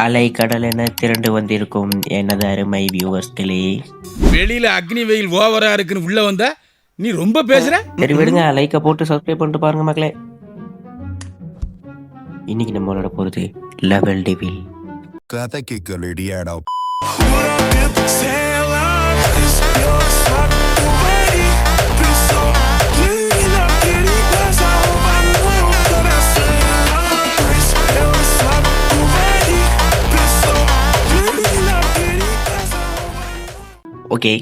அலை கடல் என திரண்டு வந்திருக்கும் எனது அருமை வியூவர்ஸ்களே. வெளியில அக்னி வெயில் ஓவரா இருக்குன்னு உள்ள வந்தா நீ ரொம்ப பேசுற. சரி விடுங்க, லைக்கை போட்டு சப்ஸ்கிரைப் பண்ணிட்டு பாருங்க மக்களே. இன்னைக்கு நம்மளோட போறது லெவல் டெவில். கதைக்கு ரெடியாடா. ஓகே,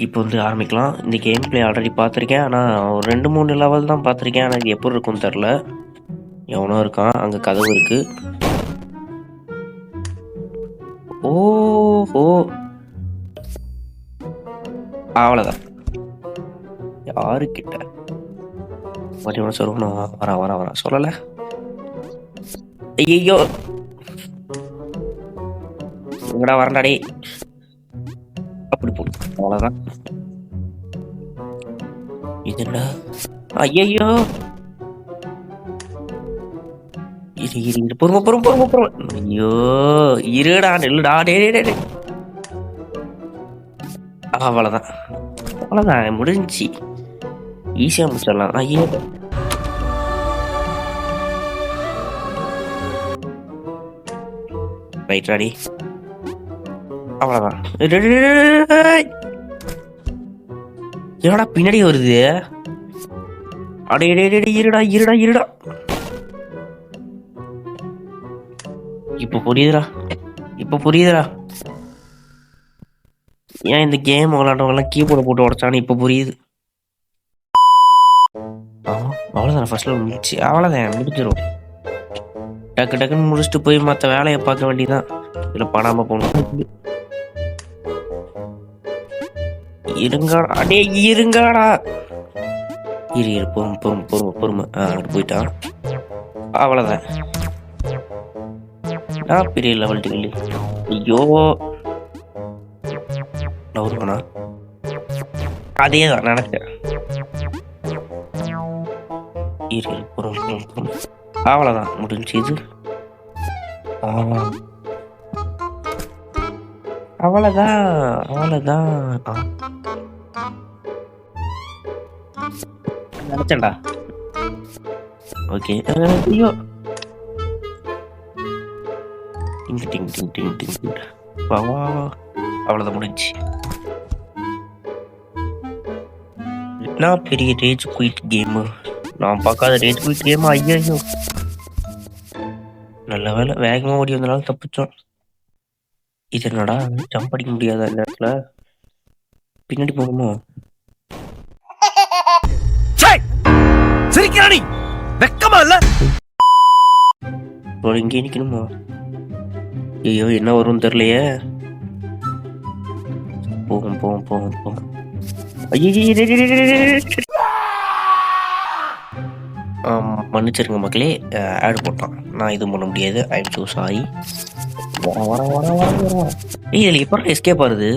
இப்போ வந்து ஆரம்பிக்கலாம். இந்த கேம் பிளே ஆல்ரெடி பார்த்துருக்கேன், ஆனால் ஒரு 2-3 லெவல் தான் பார்த்துருக்கேன். ஆனால் இது எப்படி இருக்கும்னு தெரில. எவனோ இருக்கான், அங்கே கதவு இருக்கு. ஓஹோ, அவ்வளோதான். யாருக்கிட்ட மறுபடியும் சொல்லணும். வரேன் சொல்லலை. ஐயோ எங்கடா வரண்டாடே. அப்படி போ, அவ்வளோதான். இதுடா, ஐயோ இரு பொறுமை. ஐயோ இருடா, நெல்லுடா. டே அவ்வளோதான் முடிஞ்சி. ஈஸியாக முடிச்சிடலாம். ஐயோ ரைட் ராடி. அவ்வளோதான். என்னடா பின்னாடி வருது? அடே இருடா. இப்போ புரியுதுடா. ஏன் இந்த கேம் விளாண்டவங்கலாம் கீபோர்டை போட்டு உடச்சான்னு இப்போ புரியுது. அவ்வளோதான், ஃபர்ஸ்ட்ல முடிச்சு. அவ்வளோதான், முடிஞ்சிடும். டக்குன்னு முடிச்சுட்டு போய் மற்ற வேலையை பார்க்க வேண்டியதான். இதில் படாம போகணும். இருங்கடா. இரு பொறுமை. அங்கிட்டு போயிட்டான். அவ்வளோதான். பெரிய லெவல் டிகிரி. ஐயோ நவுருவானா? அதே தான் நினைச்சேன். இரு பொறுமை. அவ்வளோதான் முடிஞ்சு. இது அவ்வளோதான். நினைச்சேன்டா. ஓகே, ஐயோ டிங். அவ்வளோதான் முடிஞ்சு. என்ன பெரிய ரேஜ் குயிட் கேமு, நான் பார்க்காத ரேஜ் குயிட் கேமு. ஐயோ நல்ல வேலை வேகமாக ஓடி வந்தனால தப்பிச்சோம். இது என்னடா, ஜம்ப் அடிக்க முடியாத இந்த இடத்துல? பின்னாடி போகணுமோ? வெக்கமா இல்ல? இங்கே நிக்கணுமா? ஐயோ என்ன வரும்னு தெரியலையே. போகும். மன்னிச்சிருங்க மக்களே, ஆட் போட்டான். நான் இது பண்ண முடியாது. I am so sorry. இதில் எப்போ எஸ்கேப் ஆகுது?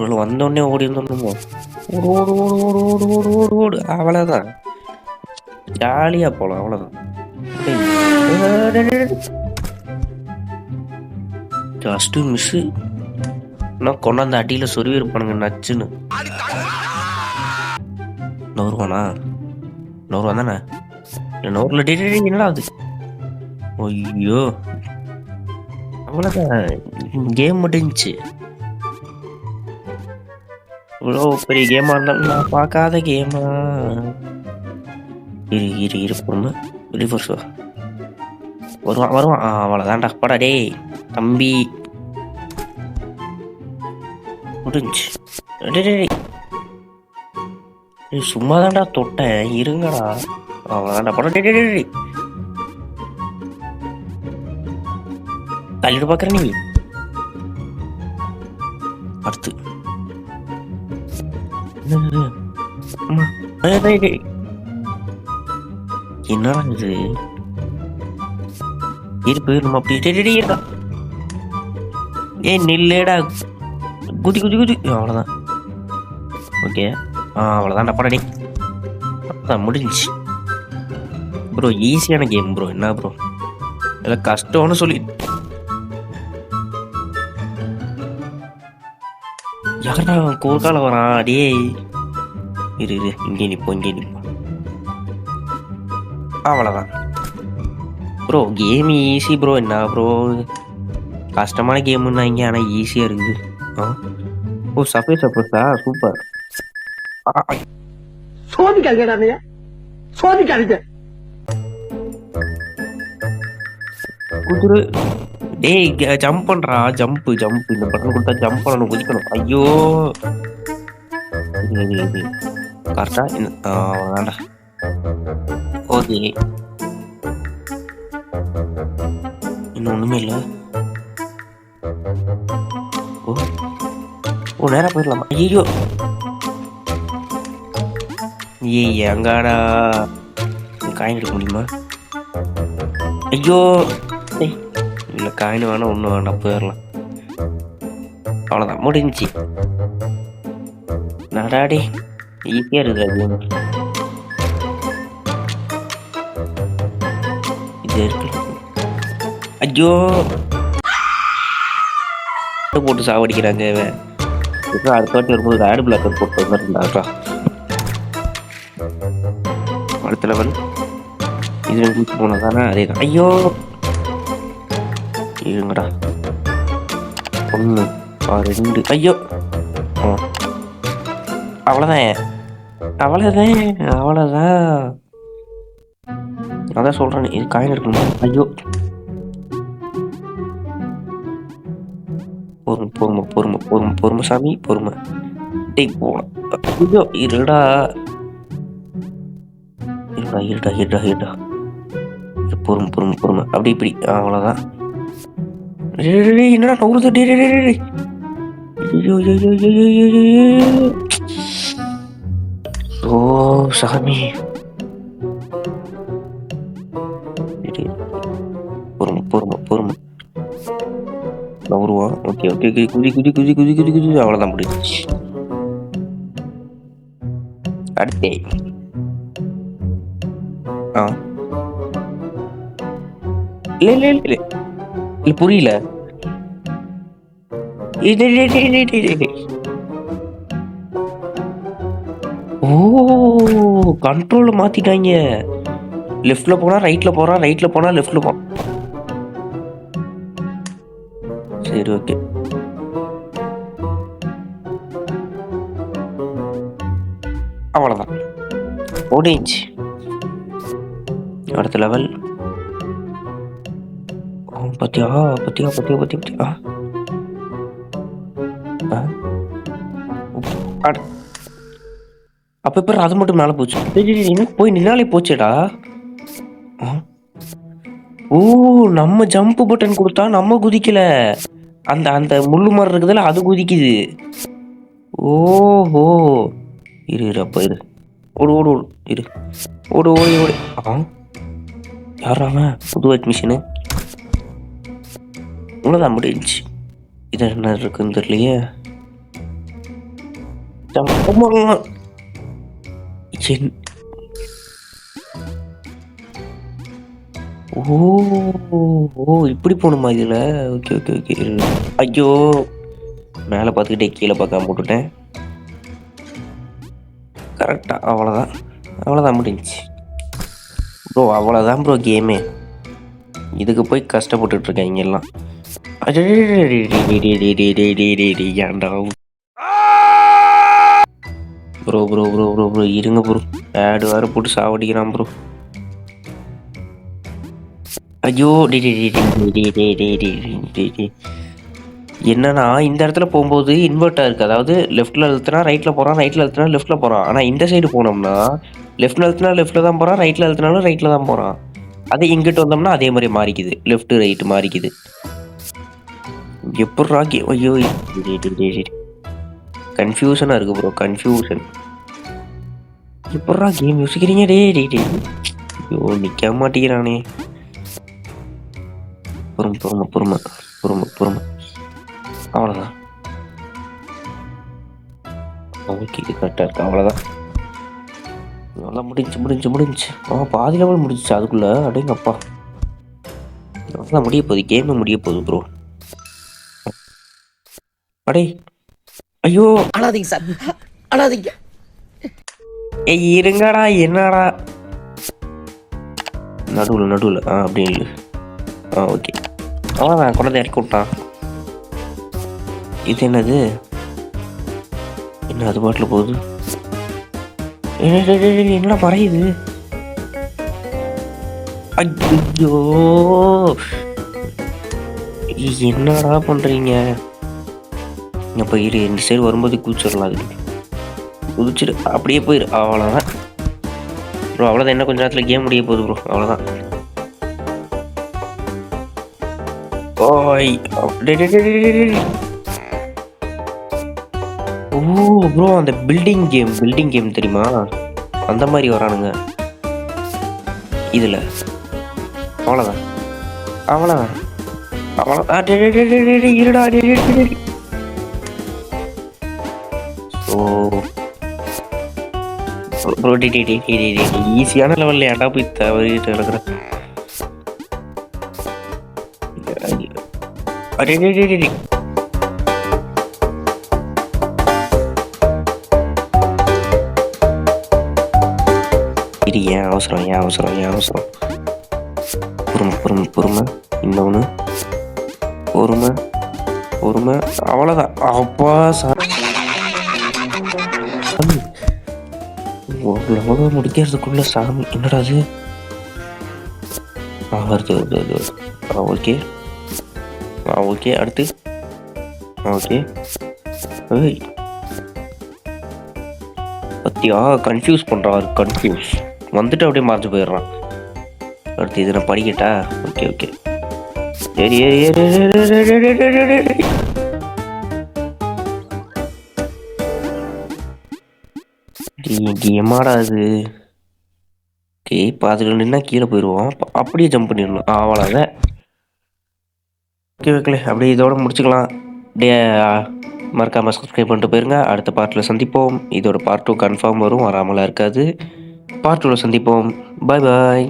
ஒரு வந்தோடனே ஓடி வந்துடணுமோ? ஓடு. அவ்வளோதான், ஜாலியாக போகலாம். அவ்வளோதான். Just miss. நான் கொண்டாந்து அடியில் சொருவி இருப்பானுங்க நச்சுன்னு. நூறுவான் தானே? நூறுல என்னடா அது? ஐயோ அவ்வளோதான், கேம் முடிஞ்சிச்சு. இவ்வளோ பெரிய கேமாக இருந்தாலும் நான் பார்க்காத கேமா? இரு பொண்ணு ரிவர்ஸ் வருவான். அவ்வளோதான்டா. படா டேய் தம்பி, முடிஞ்சு. சும்மா தான்டா தொட்டேன், இருங்கடா. அவ்வளோதான்டா. படா டே தள்ளிட்டு பார்க்குற நீ. அடுத்து என்னடா இது? போயிடும் அப்படி. நில்லேடா. குதி. அவ்வளோதான். ஓகே, அவ்வளோதான்டா. படடி அதான் முடிஞ்சு ப்ரோ. ஈஸியான கேம் ப்ரோ. என்ன ப்ரோ இல்லை கஷ்டம்னு சொல்லி யாரா கோர்க்கால வரான் டேய். இரு இங்கே நிற்போம். அவ்வளோதான் ப்ரோ. Game easy bro. என்ன ப்ரோ கஷ்டமான கேமுன்னாங்க, ஆனால் ஈஸியாக இருக்குது. ஓ சப்போஸ் சூப்பர். குதிரை டேய் ஜம்ப் பண்ணுறா. ஜம்ப்பு இந்த பட்டன் கொடுத்தா ஜம்ப் பண்ணணும், குதிக்கணும். ஐயோ கரெக்டா வேண்டா. ஓகே இன்னும் ஒன்றுமே இல்லை. ஓ நேராக போயிடலாமா? ஐயோ ஏய் அங்காடா காயின் எடுக்க முடியுமா? ஐயோ இல்லை காயின் வேணாம், ஒன்றும் வேண்டாம், போயிடலாம். அவ்வளோதான் முடிஞ்சிச்சு. நடாடி ஈஸியாக இருக்குது அது. இது இருக்கு. ஐயோ போட்டு சாவடிக்கிறாங்க. அடுத்த வாட்டி வரும்போது ஆடு பிளாக்கர் போட்டு வந்துருந்தாக்கா. அடுத்த லெவல் இது கூட்டு போனதானே அதே தான். ஐயோ இருங்கடா. 1 2 ஐயோ அவ்வளோதான். அதான் சொல்கிறேன், இது காயின் எடுக்கணும். ஐயோ பொறுமை சாமி, பொறுமை. டேய் போகலாம். ஐயோ இருடா. பொறுமை அப்படி இப்படி. அவ்வளோதான். என்னடா நவுறுது? ஓ சாமி. பொறுமை நவுருவான். ஓகே குதி. அவ்வளோதான் முடிஞ்சிச்சு. அடுத்தே இல்ல புரியல. ஓ கண்ட்ரோல மாத்திட்டாங்க. லெஃப்ட்ல போனா ரைட்ல போறான், ரைட்ல போனா லெஃப்ட்ல போறான். சரி ஓகே. அவ்வளோதான் ஓடிச்சு. அடுத்த லெவல். பத்தியா அப்ப இப்ப அது மட்டும் மேல போச்சு. போய் நின்னாலே போச்சேடா. ஓ நம்ம ஜம்ப் பட்டன் கொடுத்தா நம்ம குதிக்கல, அந்த அந்த முள்ளு மாதிரி இருக்குதுல்ல அது குதிக்குது. ஓஹோ இரு அப்ப இரு. ஓடு இரு. ஓடு. யாராம புது அட்மிஷனு. இவ்வளோதான் முடிஞ்சு. இது என்ன இருக்குன்னு தெரியலையே. ஓ இப்படி போகணுமா இதுல? ஓகே. ஐயோ மேலே பார்த்துக்கிட்டே கீழே பார்க்காம போட்டுட்டேன். கரெக்டா அவ்வளோதான் முடிஞ்சிச்சு ப்ரோ. அவ்வளோதான் ப்ரோ கேமே. இதுக்கு போய் கஷ்டப்பட்டுட்டு இருக்கேன் இங்கெல்லாம். ஏன்டா ப்ரோ இருங்க ப்ரோ. ஆடு வேறு போட்டு சாவடிக்கிறான் ப்ரோ. ஐயோ என்னன்னா இந்த இடத்துல போகும்போது இன்வெர்ட்டாக இருக்குது. அதாவது லெஃப்ட்டில் அழுத்தினா ரைட்டில் போகிறான், ரைட்டில் அழுத்தினா லெஃப்ட்டில் போகிறான். ஆனால் இந்த சைடு போனோம்னா லெஃப்ட்டில் அழுத்தினா லெஃப்ட்டில் தான் போகிறான், ரைட்டில் அழுத்தினாலும் ரைட்டில் தான் போகிறான். அதே இங்கிட்டு வந்தோம்னா அதே மாதிரி மாறிக்குது, லெஃப்ட் ரைட்டு மாறிக்குது. எப்பட்றா ஐயோ கன்ஃபியூஷனாக இருக்குது ப்ரோ. கன்ஃபியூஷன். எப்பட்றா கேம் யோசிக்கிறீங்க? டே ஐயோ நிற்க மாட்டேங்கிறானே. பொறுமை. அவ்வளோதான். ஓகே இது கரெக்டாக இருக்கு. அவ்வளோதான் முடிஞ்சு. பாதி லெவல் முடிஞ்சிச்சு அதுக்குள்ள. அடேங்கப்பா அவ்வளோதான் முடிய போகுது. கேமே முடிய போகுது ப்ரோ. அடே ஐயோ! அழாதீங்க சார், அழாதீங்க. ஏய் இருங்கடா, என்னடா? நடுவுல. அப்படி இல்ல. ஓகே. அவ்வளோதான் குழந்தை இறக்கி விட்டான். இது என்னது? என்ன அது பாட்டில் போகுது? என்னடா மறையுது? ஐயோ! என்னடா பண்றீங்க? அப்ப இரு, இந்த சைடு வரும்போது குதிச்சிடலாம். அதுக்கு குதிச்சிட்டு அப்படியே போயிரு. அவ்வளோதான் ப்ரோ, அவ்வளோதான். என்ன கொஞ்ச நேரத்தில் கேம் முடிய போகுது ப்ரோ, அவ்வளோதான். ஓய் ஓ ப்ரோ, அந்த பில்டிங் கேம் தெரியுமா? அந்த மாதிரி வரானுங்க இதில். அவ்வளோதான் அவ்வளோதான் இருடா. ஓ ப்ரோ, ஈஸியான லெவலில் ஏன்டா போய் தவறிட்டு இருக்கிறேன். இது ஏன் அவசரம்? பொறுமை. இன்னொன்று பொறுமை. அவ்வளோதான். அப்பா சாமி, எவ்வளோ முடிக்கிறதுக்குள்ள சாமி. என்னடா அது? வருது. ஓகே. அடுத்து ஓகே. ஏய் பத்தியா, கன்ஃபியூஸ் பண்ணுறான். வந்துட்டு அப்படியே மறைஞ்சு போயிடுறான். அடுத்து இதை நான் படிக்கட்டா? ஓகே. சரி கேமாடா அது? ஓகே, பார்த்துட்டு நின்னா கீழே போயிடுவோம். அப்படியே ஜம்ப் பண்ணிடணும். அவ்வளோதான். ஓகே வைக்கல, அப்படியே இதோட முடிச்சுக்கலாம். அப்படியே மறக்காமல் சப்ஸ்கிரைப் பண்ணிட்டு போயிருங்க. அடுத்த பார்ட்டில் சந்திப்போம். இதோட பார்ட் 2 கன்ஃபார்ம் வரும், வராமலாம் இருக்காது. பார்ட் 2ல சந்திப்போம். பாய்.